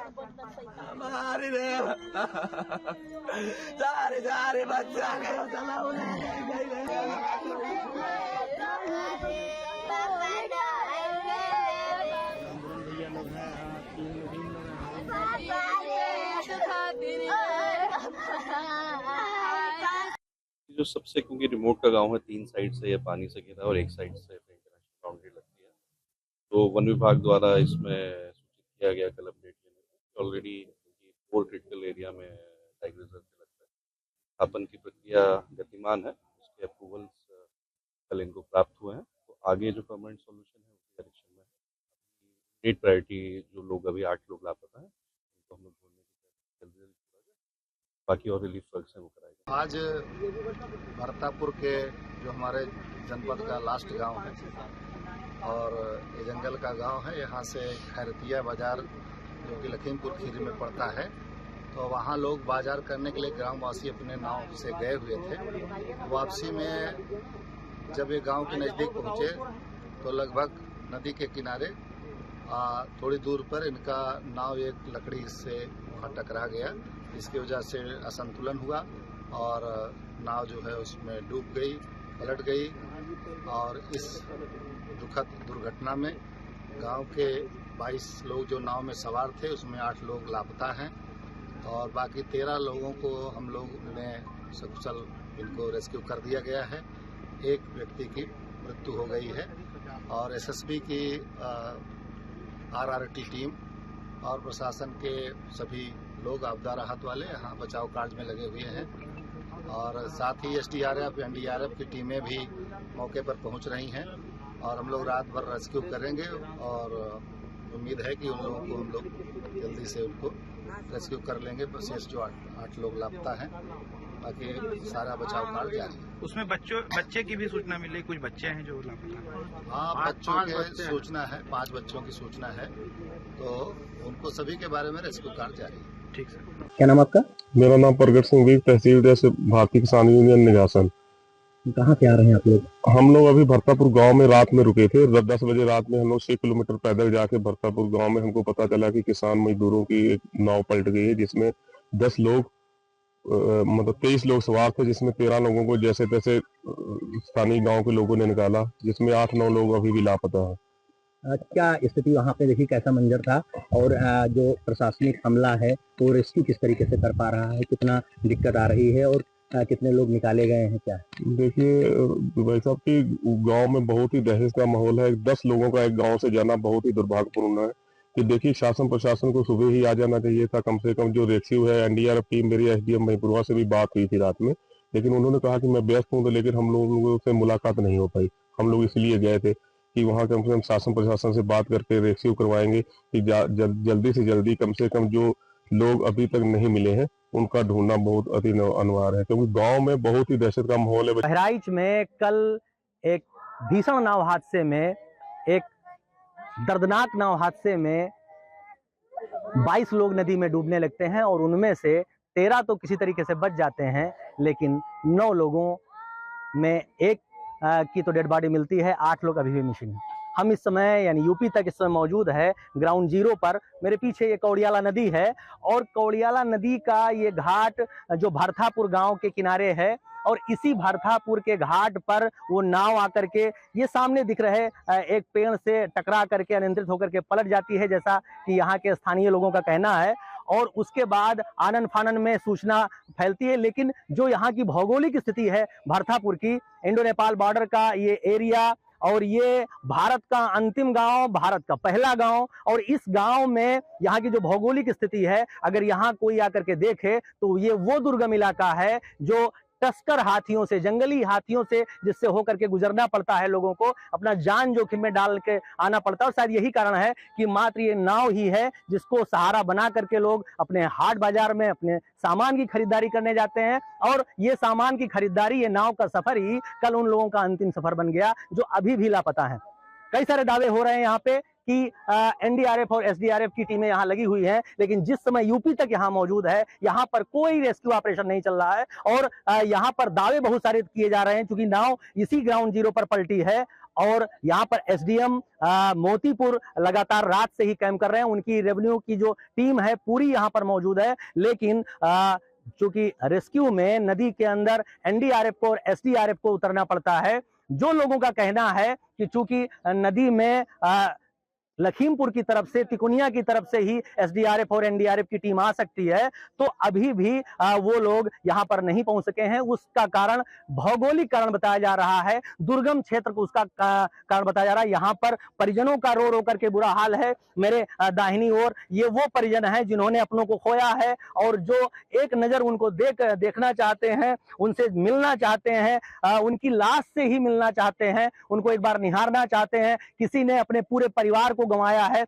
हमारे रे सारे सारे बच्चा गए चला जो सबसे, क्योंकि रिमोट का गांव है, 3 साइड से ये पानी से घिरा और एक साइड से इंटरनेशनल बाउंड्री लगती है, तो वन विभाग द्वारा इसमें सूचित किया गया कल अपडेट लेने में ऑलरेडी 4 क्रिटिकल एरिया में टाइगर रिजर्व से लगता है। स्थापन की प्रक्रिया गतिमान है, उसके अप्रूवल्स कल इनको प्राप्त हुए हैं, तो आगे जो परमानेंट सॉल्यूशन है उसके डायरेक्शन में नीड प्रायोरिटी जो लोग अभी 8 लोग लापता हैं उनको हम लोग ढूंढने की जल्दी बाकी और रिलीफ वर्क है वो कराएंगे। आज भरतापुर के जो हमारे जनपद का लास्ट गांव है और ये जंगल का गांव है, यहाँ से खैरतिया बाजार जो कि लखीमपुर खीरी में पड़ता है, तो वहाँ लोग बाजार करने के लिए ग्रामवासी अपने नाव से गए हुए थे। वापसी में जब ये गांव के नज़दीक पहुँचे तो लगभग नदी के किनारे थोड़ी दूर पर इनका नाव एक लकड़ी से वहाँ टकरा गया, इसकी वजह से असंतुलन हुआ और नाव जो है उसमें डूब गई, पलट गई और इस दुखद दुर्घटना में गांव के 22 लोग जो नाव में सवार थे उसमें 8 लोग लापता हैं और बाकी 13 लोगों को हम लोग ने सकुशल इनको रेस्क्यू कर दिया गया है। एक व्यक्ति की मृत्यु हो गई है और एसएसबी की आरआरटी टीम और प्रशासन के सभी लोग आपदा राहत वाले यहाँ बचाव कार्य में लगे हुए हैं और साथ ही एसडीआरएफ एनडीआरएफ की टीमें भी मौके पर पहुँच रही हैं और हम लोग रात भर रेस्क्यू करेंगे और उम्मीद है कि उन लोगों को हम लोग जल्दी से उनको रेस्क्यू कर लेंगे। शेष जो 8 लोग लापता हैं, बाकी सारा बचाव कार्य जारी है। उसमें बच्चे की भी सूचना मिली, कुछ बच्चे हैं जो लापता? हाँ, बच्चों की सूचना है, 5 बच्चों की सूचना है, तो उनको सभी के बारे में रेस्क्यू कार्य जारी है। ठीक सर। क्या नाम आपका? मेरा नाम प्रगट सिंह भी, तहसील से भारतीय किसान यूनियन निगासन। कहाँ से आ रहे हैं आप लोग? हम लोग अभी भरतापुर गांव में रात में रुके थे। 10 बजे रात में हम लोग 6 किलोमीटर पैदल जाके भरतापुर गांव में हमको पता चला कि किसान मजदूरों की एक नाव पलट गई है जिसमें 10 लोग मतलब 23 लोग सवार थे, जिसमें 13 लोगों को जैसे तैसे स्थानीय गांव के लोगों ने निकाला, जिसमें 8-9 लोग अभी भी लापता है। क्या स्थिति वहाँ पे देखिए, कैसा मंजर था और जो प्रशासनिक हमला है वो रेस्क्यू किस तरीके से कर पा रहा है, कितना दिक्कत आ रही है और कितने लोग निकाले गए हैं? क्या देखिए भाई साहब की गांव में बहुत ही दहशत का माहौल है। 10 लोगों का एक गांव से जाना बहुत ही दुर्भाग्यपूर्ण है। कि देखिए शासन प्रशासन को सुबह ही आ जाना चाहिए था, कम से कम जो रेस्क्यू है एनडीआरएफ टीम, मेरी एसडीएम महिपुरवा से भी बात हुई थी रात में, लेकिन उन्होंने कहा कि मैं व्यस्त हूँ, तो लेकिन हम लोगों से मुलाकात नहीं हो पाई। हम लोग इसलिए गए थे कि वहाँ कम से कम शासन प्रशासन से बात करके रेस्क्यू करवाएंगे कि जल्दी से जल्दी कम से कम जो लोग अभी तक नहीं मिले हैं उनका ढूंढना बहुत अति अनिवार्य है, क्योंकि गांव में बहुत ही दहशत का माहौल है। बहराइच में कल एक भीषण नाव हादसे में, एक दर्दनाक नाव हादसे में 22 लोग नदी में डूबने लगते हैं और उनमें से 13 तो किसी तरीके से बच जाते हैं, लेकिन 9 लोगों में एक की तो डेड बॉडी मिलती है, 8 लोग अभी भी मिसिंग हैं। हम इस समय यानी यूपी तक इस समय मौजूद है ग्राउंड जीरो पर। मेरे पीछे ये कौड़ियाला नदी है और कौड़ियाला नदी का ये घाट जो भरतापुर गांव के किनारे है और इसी भरतापुर के घाट पर वो नाव आकर के ये सामने दिख रहे एक पेड़ से टकरा करके अनियंत्रित होकर के पलट जाती है, जैसा कि यहाँ के स्थानीय लोगों का कहना है। और उसके बाद आनन फानन में सूचना फैलती है, लेकिन जो यहाँ की भौगोलिक स्थिति है भरतापुर की, इंडो नेपाल बॉर्डर का ये एरिया और ये भारत का अंतिम गांव, भारत का पहला गांव, और इस गांव में यहाँ की जो भौगोलिक स्थिति है, अगर यहाँ कोई आकर के देखे तो ये वो दुर्गम इलाका है जो तस्कर हाथियों से, जंगली हाथियों से जिससे होकर के गुजरना पड़ता है, लोगों को अपना जान जोखिम में डाल के आना पड़ता है। और शायद यही कारण है कि मात्र ये नाव ही है जिसको सहारा बना करके लोग अपने हाट बाजार में अपने सामान की खरीदारी करने जाते हैं और ये सामान की खरीदारी, ये नाव का सफर ही कल उन लोगों का अंतिम सफर बन गया जो अभी भी लापता है। कई सारे दावे हो रहे हैं यहाँ पे कि एनडीआरएफ और एसडीआरएफ की टीमें यहाँ लगी हुई हैं, लेकिन जिस समय यूपी तक यहाँ मौजूद है, यहाँ पर कोई रेस्क्यू ऑपरेशन नहीं चल रहा है और यहाँ पर दावे बहुत सारे किए जा रहे हैं, क्योंकि नाव इसी ग्राउंड जीरो पर पलटी है और यहाँ पर एसडीएम मोतीपुर लगातार रात से ही कैंप कर रहे हैं। उनकी रेवेन्यू की जो टीम है पूरी यहाँ पर मौजूद है, लेकिन चूंकि रेस्क्यू में नदी के अंदर एनडीआरएफ को और एसडीआरएफ को उतरना पड़ता है। जो लोगों का कहना है कि चूंकि नदी में लखीमपुर की तरफ से, तिकोनिया की तरफ से ही एसडीआरएफ और एनडीआरएफ की टीम आ सकती है, तो अभी भी वो लोग यहां पर नहीं पहुंच सके हैं। उसका कारण भौगोलिक कारण बताया जा रहा है, दुर्गम क्षेत्र को उसका कारण बताया जा रहा है। यहां पर परिजनों का रो रो करके बुरा हाल है। मेरे दाहिनी ओर ये वो परिजन हैं जिन्होंने अपनों को खोया है और जो एक नजर उनको देखना चाहते हैं, उनसे मिलना चाहते हैं, उनकी लाश से ही मिलना चाहते हैं, उनको एक बार निहारना चाहते हैं। किसी ने अपने पूरे परिवार को गंवाया है,